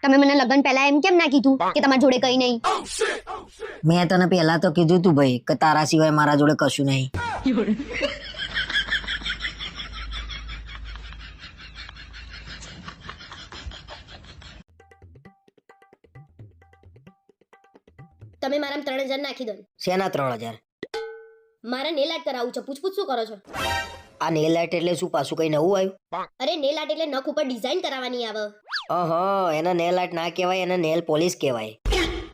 તમે મને લગન પહેલા એમ કેમ ના કીધું કે તમારી જોડે કઈ નહીં? મેં તને પહેલા તો કીધું તું ભાઈ કે તારા સિવાય મારા જોડે કશું નહીં. તમે મારા 3000 નાખી દો. શેના 3000? મારે નેલ આર્ટ કરાવવું છે. પૂછ શું કરો છો? આ નેલ આર્ટ એટલે શું, પાછું કઈ નવું આવ્યું? અરે નેલ આર્ટ એટલે નખ ઉપર ડિઝાઇન કરાવવાની આવે. એને નેલ આર્ટ ના કહેવાય, એને નેલ પોલિશ કહેવાય.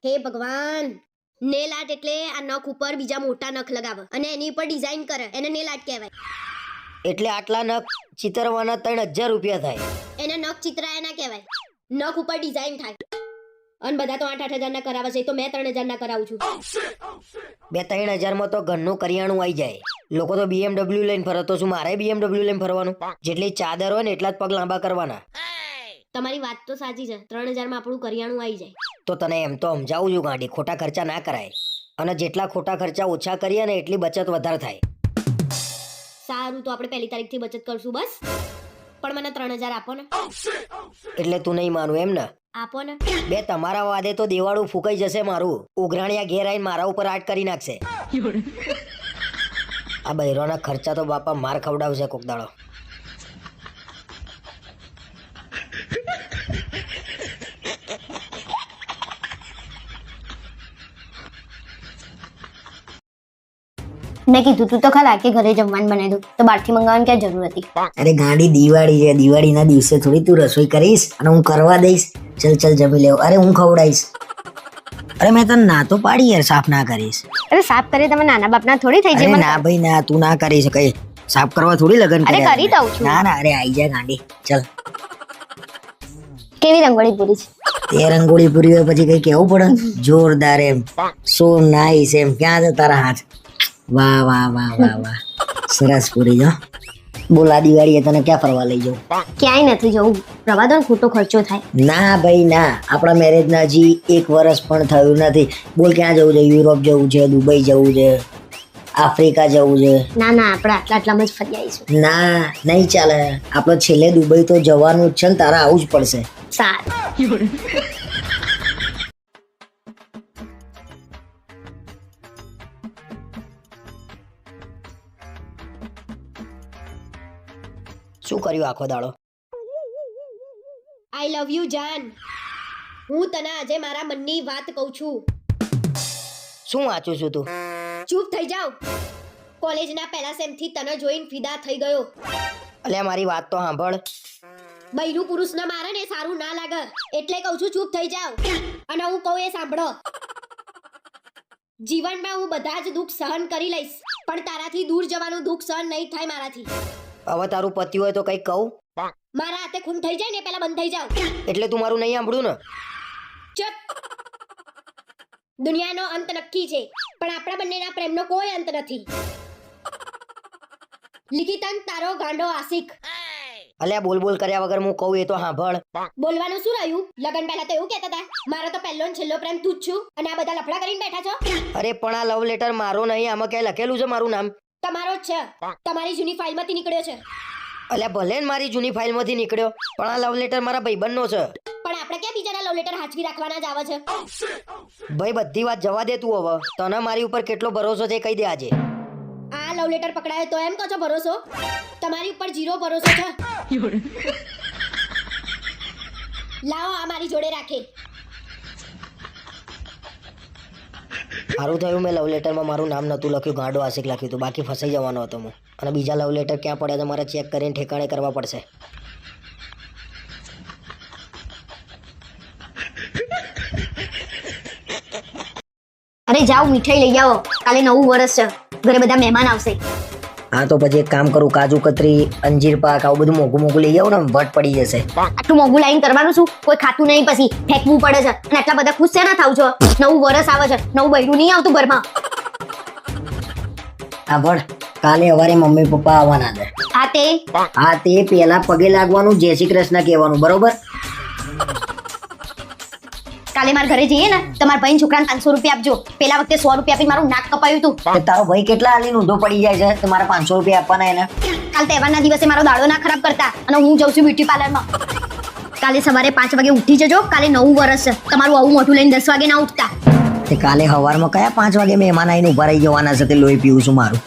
હે ભગવાન, નેલ આર્ટ એટલે આ નખ ઉપર બીજા મોટા નખ લગાવે અને એની ઉપર ડિઝાઇન કરે, એને નેલ આર્ટ કહેવાય. એટલે આટલા નખ ચિતરવાના 3000 રૂપિયા થાય. એને નખ ચિત્રાયા ના કહેવાય, નખ ઉપર ડિઝાઇન થાય. અને બધા તો 8-8 હજાર ના કરાવે છે, તો મેં 3000 ના કરાવું છું. 2-3 હજારમાં તો ઘરનું કરિયાણું આવી જાય. લોકો તો BMW લઈને ફરે, તો શું મારે BMW લઈને ફરવાનું? જેટલી ચાદર હોય ને એટલા જ પગ લાંબા કરવાના. તમારી વાત તો સાચી છે, 3000 માં આપણું કરિયાણું આવી જાય. તો તને એમ તો સમજાવું છું ગાંડી, ખોટા ખર્ચા ના કરાય. અને જેટલા ખોટા ખર્ચા ઓછા કરીએ ને એટલી બચત વધારે થાય. સારું, તો આપણે 1 તારીખથી બચત કરશું બસ. પણ મને 3000 આપો ને. એટલે તું નહીં માનું એમ ને? આપો ને. બે તમારા વાદે તો દેવાળું ફૂંકાઈ જશે મારું. ઉઘરાણિયા ઘેર આવીને મારા ઉપર આટ કરી નાખશે. આ બૈરોના ખર્ચા તો બાપા માર ખવડાવશે કોક દાડો. મેં કીધું તું તો ખરા કે ઘરે જમવાનું બનાવી દઉં, તો બહારથી મંગાવવાની ક્યાં જરૂર હતી? અરે ગાંડી, દિવાળી છે, દિવાળીના દિવસે થોડી તું રસોઈ કરીશ અને હું કરવા દઈશ? ચલ જમી લેવ. અરે હું ખવડાવીશ. અરે મેં તને ના તો પાડી યાર, સાફ ના કરીશ. અરે સાફ કરે તમે નાના બાપના થોડી થઈ અરે જાય. ના ભાઈ ના, તું ના કરી શકે. સાફ કરવા થોડી લગન અરે કર્યા કરી તમે. દઉં છું. ના અરે આઈ જા ગાંડી, ચલ. કેવી રંગોળી પૂરી છે? તે રંગોળી પૂરી હોય પછી કઈ કેવું પડે? જોરદાર એમ, સો નાઈસ એમ. ક્યાં છે તારા હાથ? વાહ વાહ વાહ વાહ વાહ, સરસ પૂરી જો. બોલા દિવાળીએ તને ક્યાં ફરવા લઈ જાઉં? ક્યાંય નથી જવું, રવા દો ને, ખોટો ખર્ચો થાય. ના ભાઈ ના, આપણા મેરેજના હજી 1 વર્ષ પણ થયું નથી. બોલ ક્યાં જવું છે? યુરોપ જવું છે, દુબઈ જવું છે, આફ્રિકા જવું છે? ના આપણે આટલામાં જ ફરી આવીશું. ના નહીં ચાલે, આપણે છેલ્લે દુબઈ તો જવાનું જ છે ને, તારા આવું જ પડશે. સારું. શું કર્યું આખો દાડો? આઈ લવ યુ જાન. હું તને આજે મારા મનની વાત કહું છું. શું વાંચું છું તું? ચૂપ થઈ જાવ. કોલેજના પહેલા સેમથી તને જોઈને ફિદા થઈ ગયો. અલ્યા મારી વાત તો સાંભળ. બૈરું પુરુષને મારે ને સારું ના લાગે, એટલે કહું છું ચૂપ થઈ જાવ. અને હું કહું એ સાંભળો. જીવનમાં હું બધા જ દુઃખ સહન કરી લઈશ, પણ તારાથી દૂર જવાનું દુઃખ સહન નહીં થાય મારાથી. હવે તારું પતિ હોય તો કઈ કહું? મારા હાથે ખૂન થઈ જાય ને પહેલા બંધ થઈ જાવ. એટલે તું મારું નહીં સાંભળ્યું ને? ચૂપ. દુનિયાનો અંત નક્કી છે, પણ આપણા બંનેના પ્રેમનો કોઈ અંત નથી. લિખિતન તારો ગાંડો આશિક. અલ્યા બોલ કર્યા વગર હું કહું એ તો સાંભળ. બોલવાનું શું રહ્યું? લગન પહેલા તો એવું કહેતા હતા, મારો તો પહેલો ને છેલ્લો પ્રેમ તું જ છું, અને આ બધા લફડા કરીને બેઠા છો. અરે પણ આ લવ લેટર મારો નહીં, આમાં ક્યાંય લખેલું છે મારું નામ? તમારો જ છે, તમારી જૂની ફાઇલમાંથી નીકળ્યો છે. અલ્યા ભલે ને મારી જૂની ફાઇલમાંથી નીકળ્યો, પણ આ લવ લેટર મારા ભાઈબંધનો છે. પણ આપણે ક્યાં બીજાના લવ લેટર હાચવી રાખવાના જ આવે છે? ભાઈ બધી વાત જવા દે તું. હવે તને મારી ઉપર કેટલો ભરોસો છે કહી દે આજે. આ લવ લેટર પકડાયો તો એમ કહો છો ભરોસો? તમારી ઉપર 0 ભરોસો છે. લાવો આ મારી જોડે રાખે. સારું થયું મેં લવ લેટરમાં મારું નામ નહોતું લખ્યું, ગાંડો આશિક લખ્યું હતું, બાકી ફસાઈ જવાનો હતો હું. અને બીજા લવ લેટર ક્યાં પડ્યા તો મારે ચેક કરીને ઠેકાણે કરવા પડશે. અરે જાઓ મીઠાઈ લઈ આવો, કાલે નવું વર્ષ છે, ઘરે બધા મહેમાન આવશે. હા તો પછી એક કામ કરું, કાજુ કતરી, અંજીર પાક, આવું બધું મોઘું લઈ આવો ને, વટ પડી જશે. આટલું મોંઘું લાઈન કરવાનું શું? કોઈ ખાતું નહીં, પછી ફેંકવું પડે છે. અને આટલા બધા ખુશ છે ને થાવ છો? નવું વર્ષ આવે છે, નવું બૈરું નહીં આવતું ઘરમાં. સાંભળ, કાલે સવારે મમ્મી પપ્પા આવવાના છે. હા તે પેલા પગે લાગવાનું, જય શ્રી કૃષ્ણ કહેવાનું, બરોબર? કાલે મારા ઘરે જઈએ ને, તમારા ભાઈ છોકરાને 500 રૂપિયા આપજો. પેલા વખતે 100 રૂપિયા આપીને મારું નાક કપાયું હતું. તારો ભાઈ કેટલા હાલી ઊંધો પડી જાય છે, તમારે 500 રૂપિયા આપવાના એને? કાલ તહેવારના દિવસે મારો દાડો ના ખરાબ કરતા, અને હું જઉં છું બ્યુટી પાર્લરમાં. કાલે સવારે 5 વાગે ઉઠી જજો. કાલે નવું વર્ષ છે. તમારું આવું મોઢું લઈને 10 વાગે ના ઉઠતા. તે કાલે સવારમાં કયા 5 વાગે મહેમાન આવીને ઉભા રહી જવાના છે? તે લોહી પીવું છું મારું.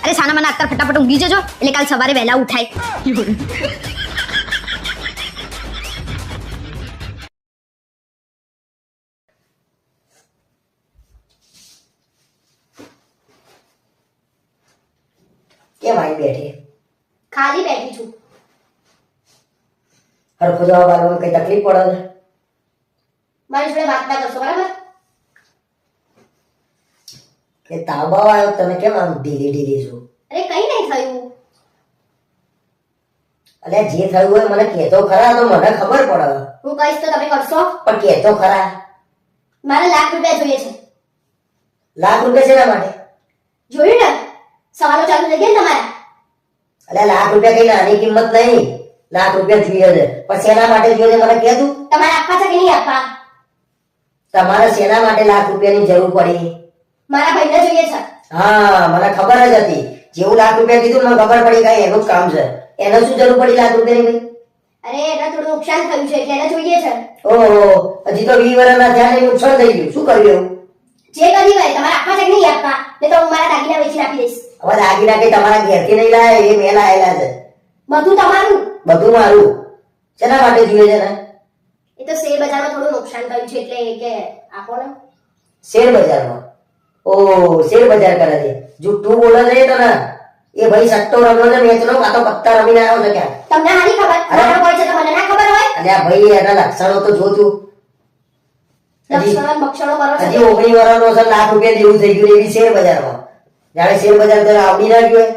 અરે સાના મને અત્યારે ફટાફટ ઊંઘી જજો એટલે કાલ સવારે વહેલા ઉઠાય. કેમ આવી બેઠી? ખાલી બેઠી છું. હરખો જવાબ આપવામાં કઈ તકલીફ પડે છે? મારી જોડે વાત ના કરશો બરાબર? કે તાવ આવ્યો તને કેમ આમ ઢીલી છું? અરે કઈ નહીં થયું. અલે જે થયું હોય મને કહેતો ખરા તો મને ખબર પડે. હું કહીશ તો તમે કરશો? પણ કહેતો ખરા. મારે ₹1,00,000 જોઈએ છે. ₹1,00,000 શેના માટે? જોયું ને સવાલો ચાલુ થઈ ગયા ને તમારા. અલે ₹1,00,000 કઈ નાની કિંમત નહીં. ₹1,00,000 જોઈએ છે પણ શેના માટે જોઈએ છે મને કહે તું. તમારે આપવા છે કે નહીં આપવા? તમારે શેના માટે ₹1,00,000 ની જરૂર પડી? મારા ભાઈને જોઈએ છે. હા મને ખબર જ હતી. જેવું ₹1,00,000 કીધું મને ખબર પડી કે એનું જ કામ છે. એને શું જરૂર પડી ₹1,00,000 ની? અરે એને થોડું નુકસાન થયું છે એટલે એને જોઈએ છે. ઓહો હજી તો 20 વર્ષના થયા ને નુકસાન થઈ ગયું. શું કર્યું? જે કરી હોય તમારે આપવા છે કે નહીં આપવા? નહીં તો હું મારા દાગીના વેચી નાખી દઈશ. હવે દાગીના કઈ તમારા ઘેરથી નહીં લાયા, એ મેં લાયેલા છે. બધું તમારું. બધું મારું. શેના માટે જોઈએ છે ને? એ તો શેર બજારમાં થોડું નુકસાન થયું છે એટલે એ કે આપો ને. શેર બજારમાં? ઓ શેર બજાર કરે છે. જુઠ્ઠું બોલે છે તો ને એ ભાઈ સટ્ટો રમ્યો છે મેચનો, કાં તો પત્તા રમીને આવ્યો છે ક્યાં? તમને હારી ખબર મારો કોઈ છે તો મને ના ખબર હોય? અને આ ભાઈ એના લક્ષણો તો જો તું. લક્ષણો બક્ષણો કરો છો. હજી 19 વર્ષનો છે, ₹1,00,000 જેવું થઈ ગયું એવી શેર બજારમાં. જાણે શેર બજાર તને આવડી ના ગયું હોય.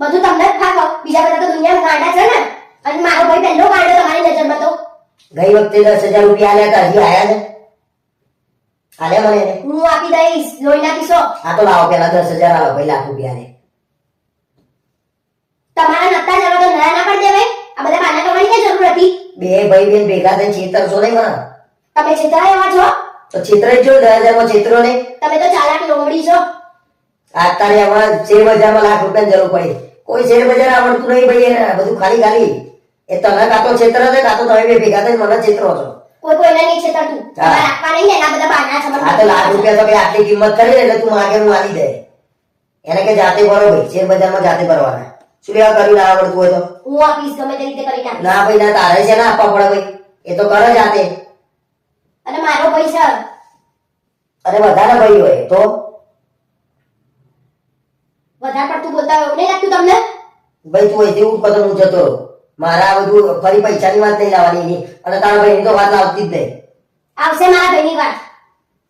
બધું તમને જ ખાવ. બીજા બધા તો દુનિયામાં ગાંડા છે ને. અને મારો ભાઈ પહેલો ગાંડો તમારી નજરમાં તો. ગઈ વખતે ₹10,000 આલ્યા હતા, હજી આયા છે? આલે મને એને. હું આપી દઈશ. લોહી ના પીશો. આ તો લાવો પેલા 10,000 આલો ભાઈ ₹1,00,000 ને. તમારા નતા જવા તો ના ના પડ દેવાય. આ બધા બાના કરવાની ક્યાં જરૂર હતી? બે ભાઈ બેન ભેગા થઈને છેતરશો નહીં મને. તમે છેતરાય એવા છો. તો છેતરાઈ જો 10,000 માં છેતરો નહીં. તમે તો ચાલાક લોમડી છો. અત્યારે આમાં શેર બજારમાં ₹1,00,000 જરૂર પડી. કોઈ શેર બજાર આવડતું નહીં ભાઈ, એને બધું ખાલી ખાલી. એ તને કાં તો છેતરો છે કાં તો તમે બે ભેગા થઈને મને છેતરો છો. કોઈ કોઈને નહીં છેતરતું. તમારે આપવા નહીં ને એના બધા બાના છે. આ તો ₹1,00,000 તો ભાઈ આટલી કિંમત કરી એટલે તું માગે હું આલી દે. એને કે જાતે ભરો ભાઈ, શેર બજારમાં જાતે ભરવાના. શું લેવા કર્યું ના આવડતું હોય તો? હું આપીશ ગમે તે રીતે કરી નાખીશ. ના ભાઈ ના, તારે છે ના આપવા પડે ભાઈ. એ તો કરે જાતે. અને મારો પૈસા અને વધારે ભાઈ હોય તો વધારે પડતું બોલતા હોય એવું નહીં લાગતું તમને? ભાઈ તું અહીંથી ઉઠ પછી હું જતો રહું. મારા આ બધું ફરી પૈસાની વાત નહીં લાવવાની એની. અને તારા ભાઈની તો વાત લાવતી જ નહીં. આવશે મારા ભાઈની વાત.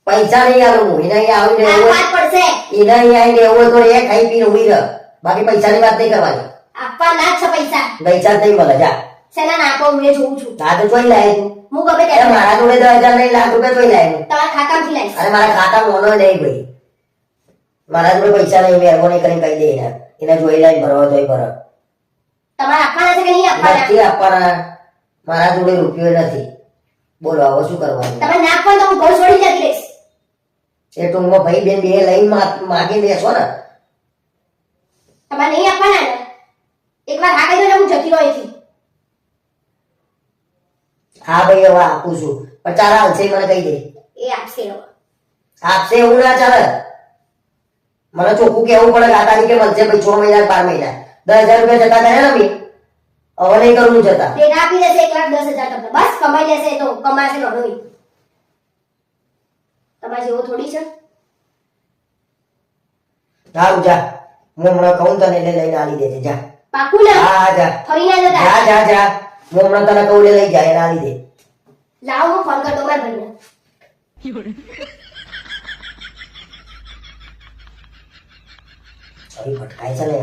પૈસા નહીં આલું હું. એને અહીંયા આવીને આ એવું વાત પડશે. એને અહીંયા આવીને એવું હોય તો એ ખાઈ પીને ઉભી રહ. બાકી પૈસાની વાત નહીં કરવાની. આપવા ના જ છે પૈસા. પૈસા જ નહીં મળે જા. શેના નાખો હું એ જોઉં છું. આ તો જોઈ લાય તું. હું ગમે અરે ત્યારે મારા જોડે 10,000 નહીં, ₹1,00,000 જોઈ લાય તું. તમારા ખાતામાંથી લાવીશ. અરે મારા ખાતા મોનો નહીં ભાઈ. મારા જોડે પૈસા નહીં, મહેરબાની કરીને કહી દે એને. એને જોઈ લાઈને ભરવા જોઈ ભર. તમારે આપવાના છે કે નહીં આપવાના? નથી આપવાના. મારા જોડે રૂપિયો નથી. બોલો હવે શું કરવાનું? તમે ના આપો તો હું ઘર છોડી જતી રહીશ. એ ટૂંકમાં ભાઈ બેન બે લઈને માગી બેસો ને. તમારે નહીં આપવાના ને? એકવાર હા કહી દો ને હું જતી રહું અહીંથી. હા ભાઈ હવે આપું છું પણ ચાલ હાલશે મને કહી દે. એ આપશે હવે. આપશે એવું ના ચાલે. મને ચોખ્ખું કેવું પડે કે આ તારીખે મળશે ભાઈ 6 મહિના 12 મહિના. ₹10,000 જતા કરે ને બી હવે નહીં કરું જતા. ભેગા આપી દેશે 1,10,000 તમને. બસ કમાઈ લેશે એ તો કમાશે નોડોઈ. તમારે જેવો થોડી છે. સારું જા. હું હમણાં કહું તને એટલે લઈને આલી દેજે જા. પાકું ને? હા જા. ફરી ના જતા. જા જા જા. હું હમણાં તને કહું એટલે લઈ જાય એને આલી દે. લાવો હું ફોન કરતો મારા ભાઈને. અરે ભટકાય છે ને.